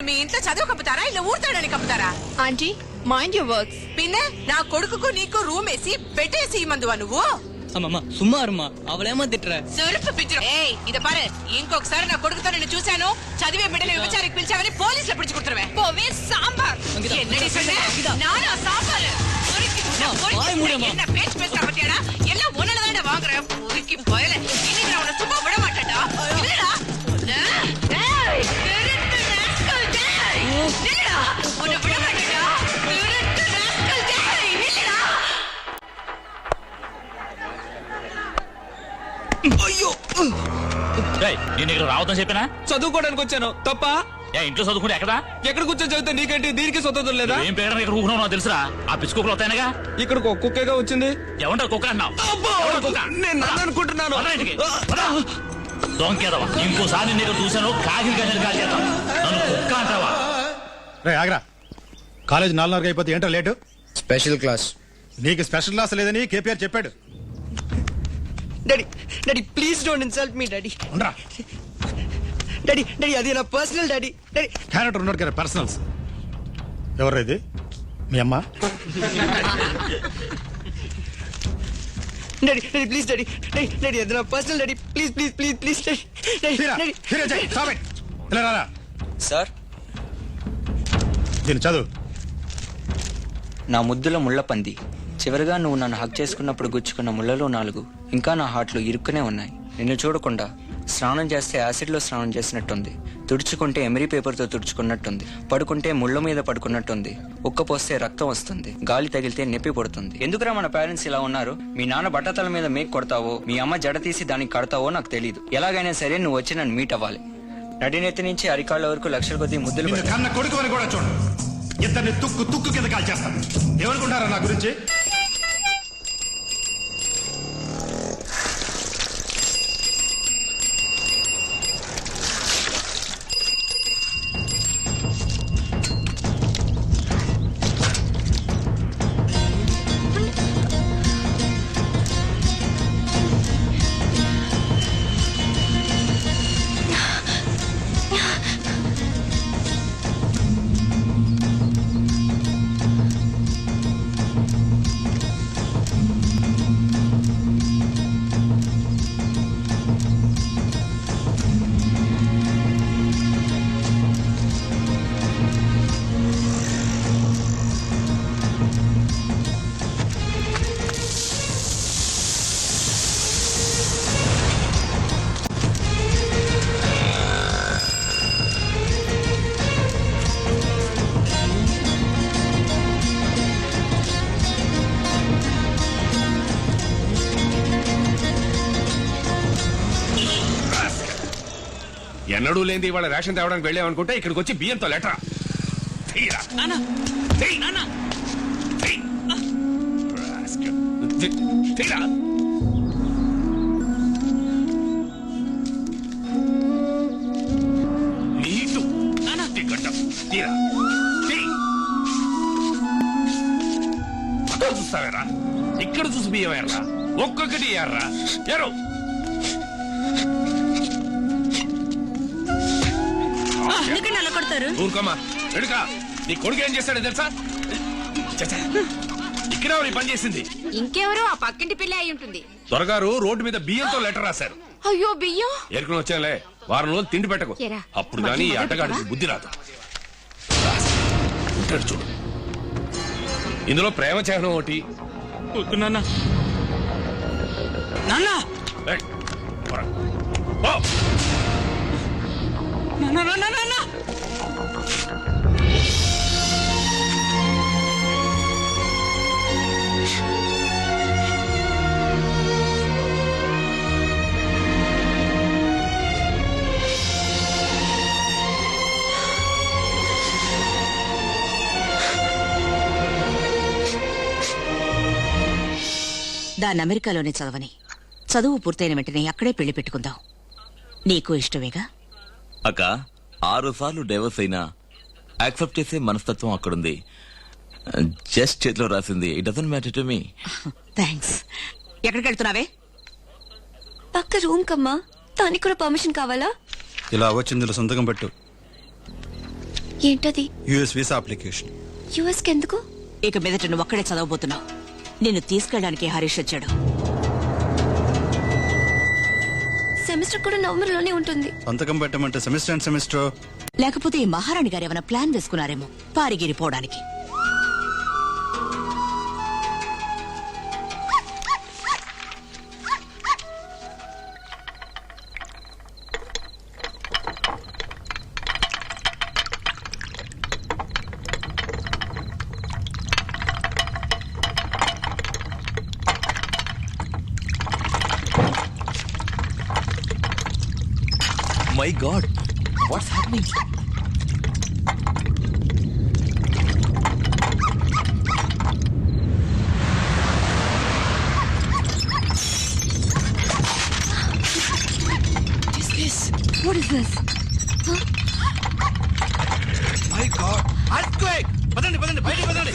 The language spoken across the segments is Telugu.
మీ ఇంట్లో చదువు కప్పుతారా ఇలా ఊర్తాడని కప్పుతారా? Aunty mind your works. పిన్నే నా కొడుకుకు నీకు రూమ్ వేసి పెట్టేసి మందువా నువ్వు? అమ్మమ్మ సుమ్మా అరుమా అవలేమో తిట్టరా సెరుపు పిచ్చురు. ఏయ్ ఇద పారే, ఇంకొకసారి నా కొడుకుతో నిన్ను చూశాను చదివే బిడ్డని విచారికి పిలిచావని పోలీసులు పిడిచుకుంటావే. పోవే సాంబార్ என்னடி சொன்ன? நானா சாம்பார் பொறுக்கி என்ன பேச்சு பேசுற பத்தியாடா? எல்லாம் ஒன்னால தான்டா வாங்குறேன். பொறுக்கி போயல இன்னைக்கு நான் உன்னை சும்மா விட மாட்டேன்டா. இல்லடா டேய் திருட்டு ராஸ்கல் டேய் இல்லடா உன்னை விட மாட்டேன்டா. திருட்டு ராஸ்கல் டேய் இல்லடா. అయ్యో నేను ఇక్కడ రావద్దని చెప్పినా? చదువుకోవడానికి వచ్చాను తప్ప. ఇంట్లో చదువుకుంటే ఎక్కడ కూర్చొని చదివితే నీకేంటి? దీనికి స్వతంత్రం లేదా? ఏం పేరు ఇక్కడ ఊహున్నావు నాకు తెలుసురా. ఆ పిచ్చుకోకలు వస్తాయనగా. ఇక్కడ కుక్కగా వచ్చింది. ఏమంటారు కుక్క అన్నావు? నేను నన్ను అనుకుంటున్నాను. దొంకేదవా ఇంకోసారి నేను చూశాను కాకి చేద్దాం. నన్ను కుక్క అంటావా? రే ఆగ్రా, కాలేజ్ 4:30 అయిపోతే ఏంటో లేటు? Special class. నీకు స్పెషల్ క్లాస్ లేదని కేపీఆర్ చెప్పాడు. Daddy daddy please don't insult me daddy. ఉండరా డాడీ డాడీ అది నా పర్సనల్ డాడీ. డాడీ క్యారెక్టర్ ఉన్నాడు కదా పర్సనల్స్. ఎవరు ఇది? మీ అమ్మ? Daddy daddy please daddy daddy daddy అది నా personal daddy. Please please please please daddy daddy. Sir దీన్ని చదువు. నా ముద్దుల ముళ్ళపంది, చివరిగా నువ్వు నన్ను హక్ చేసుకున్నప్పుడు గుచ్చుకున్న ముళ్ళలో 4 ఇంకా నా హార్ట్లో ఇరుక్కునే ఉన్నాయి. నిన్ను చూడకుండా స్నానం చేస్తే యాసిడ్లో స్నానం చేసినట్టుంది, తుడుచుకుంటే ఎమరీ పేపర్తో తుడుచుకున్నట్టుంది, పడుకుంటే ముళ్ళ మీద పడుకున్నట్టుంది, ఉక్కపోస్తే రక్తం వస్తుంది, గాలి తగిలితే నొప్పి పడుతుంది. ఎందుకురా మన పేరెంట్స్ ఇలా ఉన్నారు? మీ నాన్న బట్టతల మీద మేక్ కొడతావో, మీ అమ్మ జడ తీసి దానికి కడతావో నాకు తెలియదు. ఎలాగైనా సరే నువ్వు వచ్చి నన్ను మీట్ అవ్వాలి. నడినెత్తి నుంచి అరికాళ్ళ వరకు లక్షల కొద్ది ముద్దులు నిన్ను కన్న కొడుకు అని కూడా చూడు. ఇద్దరిని తుక్కు తుక్కు కింద కాల్ చేస్తాను. ఏమనుకుంటారా నా గురించి? ఎన్నడూ లేని ఇవాళ రేషన్ తేవడానికి వెళ్ళామనుకుంటే ఇక్కడికి వచ్చి బియ్యంతో లెటరా. చూస్తావేరా? ఇక్కడ చూసి బియ్యం ఎర్రా, ఒక్కొక్కటి ఎర్రా ఎరు. ఊరుకోమా ఎడుకా. నీ కొడుకు ఏం చేస్తాడో తెలుసా? ఇక్కడ పని చేసింది ఇంకెవరో ఆ పక్కింటి పిల్ల అయి ఉంటుంది. త్వరగారు రోడ్డు మీద బియ్యంతో లెటర్ రాశారు. అయ్యో బియ్యం ఏరుకుని వచ్చానులే. వారం రోజులు తిండి పెట్టకు, అప్పుడు కానీ ఈ అట్టగాడికి బుద్ధి రాదు. ఉంటాడు చూడు. ఇందులో ప్రేమ చిహ్నం ఒకటి. దాన్ని అమెరికాలోనే చదవని, చదువు పూర్తయిన వెంటనే అక్కడే పెళ్లి పెట్టుకుందాం. నీకు ఇష్టమేగా? అక్క 6 సార్లు డైవర్స్ అయినా యాక్సెప్ట్ చేసే మనస్తత్వం అక్కడుంది. జస్ట్ చేతిలో రాసింది. It doesn't matter to me. Thanks. ఎక్కడికి వెళ్తున్నావే? పక్క రూమ్ కమ్మా. దానికి కూడా పర్మిషన్ కావాలా? ఇలా వచ్చింది సంతకం పెట్టు. ఏంటది? US visa application. యుఎస్ కి ఎందుకు? ఇక మీదట నువ్వు ఒక్కడే చదవబోతున్నావు. నిన్ను తీసుకెళ్ళడానికి హరీష్ వచ్చాడు. సెమిస్టర్ కూడా నవంబర్ లోనే ఉంటుంది. సంతకం పెట్టమంటే సెమిస్టర్ అండ్ సెమిస్టర్. లేకపోతే ఈ మహారాణి గారు ఏమైనా ప్లాన్ వేసుకున్నారేమో పారిగిరిపోవడానికి. My god, what's happening? What is this? My god, earthquake! పదండి పదండి, బయటికి పదండి.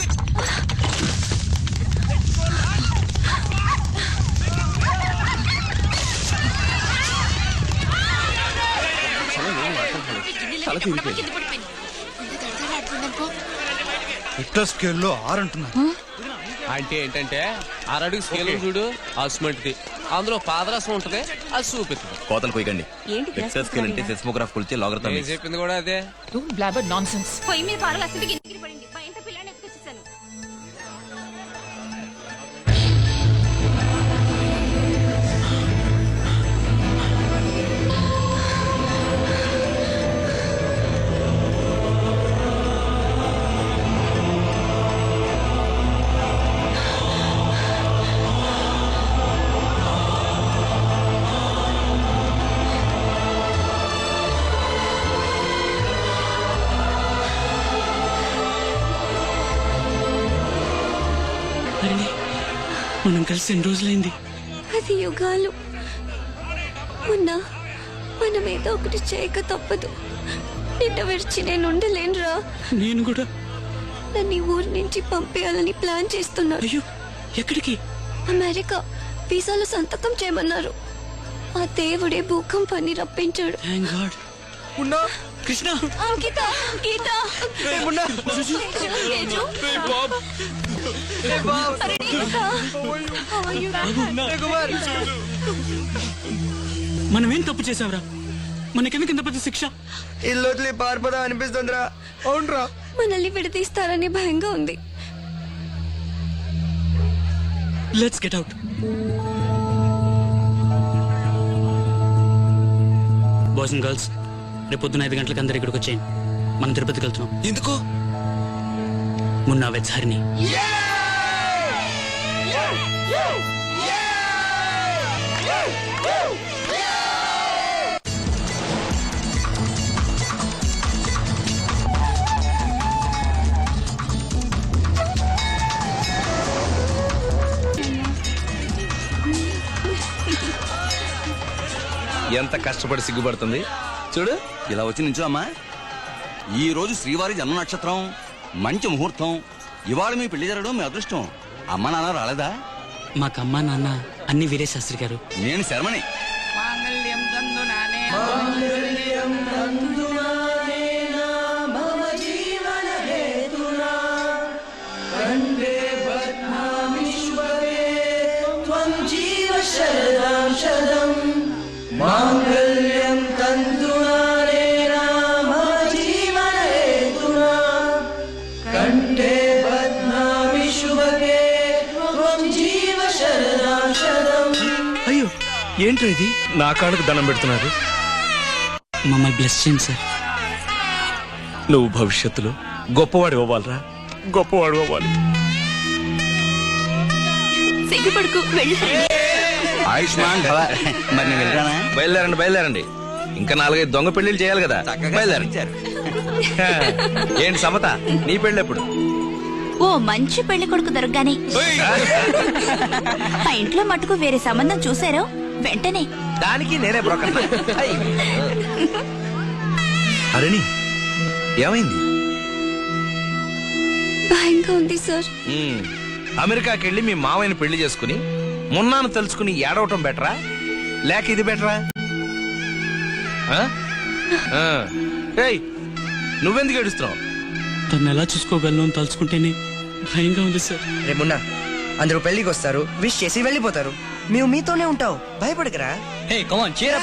రిక్టర్ స్కేల్లో 6 అంటున్నారు. అంటే ఏంటంటే 6 అడుగు స్కేల్ చూడు, అసుమంటిది. అందులో పాదరసం ఉంటది, అది చూపిస్తుంది. కోతలు పోయకండి. ఏంటి లెక్చర్ స్కేల్ అంటే సెస్మోగ్రాఫ్ కొలిచే లాగరతం. నేను చెప్పింది కూడా అదే. పొయ్యి మీద పారలు అసలు ఎగిరి పడింది. మా ఇంట్లో పిల్లని ఎత్తుకొచ్చేసాను. మనం కలిసి 2 రోజులైంది. అది యుగాలు. ఉన్నా మనం ఏదో ఒకటి చేయక తప్పదు. నిన్న విడిచి నేను ఉండలేనురా. నేను కూడా. నన్ను ఈ ఊరి నుంచి పంపేయాలని ప్లాన్ చేస్తున్నారు. అయ్యో, ఎక్కడికి? అమెరికా. వీసాలో సంతకం చేయమన్నారు. ఆ దేవుడే భూకంపాన్ని రప్పించాడు. Thank God. ఉన్నా కృష్ణ, గీత గీత తేజు, తేజు. అరే, గీత. How are you? మనమేం తప్పు చేసావురా? మనకెందుకు ఇంత పెద్ద శిక్ష? ఇల్లు వదిలి పారిపోదా అనిపిస్తుందిరా. అవునరా. మనల్ని విడదీస్తారని భయంగా ఉంది. Let's get out. Boys and girls, రేపు పొద్దున 5 గంటలకు అందరు ఇక్కడికి వచ్చేయండి. మనం తిరుపతికి వెళ్తున్నాం. ఎందుకు? మున్నా వెజ్ హరిని. ఎంత కష్టపడి సిగ్గుపడుతుంది చూడు. ఇలా వచ్చి నించో అమ్మా. ఈ రోజు శ్రీవారి జన్మ నక్షత్రం, మంచి ముహూర్తం. ఇవాళ మీ పెళ్లి జరగడం మీ అదృష్టం. అమ్మ నాన్న రాలేదా? మాకు అమ్మా నాన్న అన్ని వీరే శాస్త్రి గారు. నేను శర్మని. అయ్యో, ఏంట్రా ఇది? నా కాళ్ళకు దండం పెడుతున్నారు. మమ్మల్ని బ్లెస్ చేయండి సార్. నువ్వు భవిష్యత్తులో గొప్పవాడు అవ్వాలరా, గొప్పవాడు అవ్వాలి. సిగ్గుపడుకు, వెళ్ళు. ఆయుష్మాన్ భవ. మరి నేను వెళ్ళరానా? బయలుదేరండి బయలుదేరండి. ఇంకా 4-5 దొంగ పెళ్లిళ్ళు చేయాలి కదా. బయలుదేరండి. ఏంటి సమత, నీ పెళ్ళి ఎప్పుడు? ఓ మంచి పెళ్లి కొడుకు దొరకగానే ఆ ఇంట్లో మటుకు వేరే సంబంధం చూసారో వెంటనే దానికి నేనే బ్రోకర్. హరిణి, ఏమైంది? భయంగా ఉంది సార్. అమెరికాకి వెళ్ళి మీ మావయ్యని పెళ్లి చేసుకుని మున్నాను తెలుసుకుని ఏడవటం బెటరా, లేక ఇది బెటరా? నువ్వెందుకు ఏడుస్తున్నావు? తను ఎలా చూసుకోగలను అని తలుచుకుంటేనే భయంగా ఉంది సార్. రేమున్నా అందరూ పెళ్లికి వస్తారు, విష్ చేసి వెళ్ళిపోతారు. మేము మీతోనే ఉంటావు, భయపడకరా. హే కమాన్, cheer up.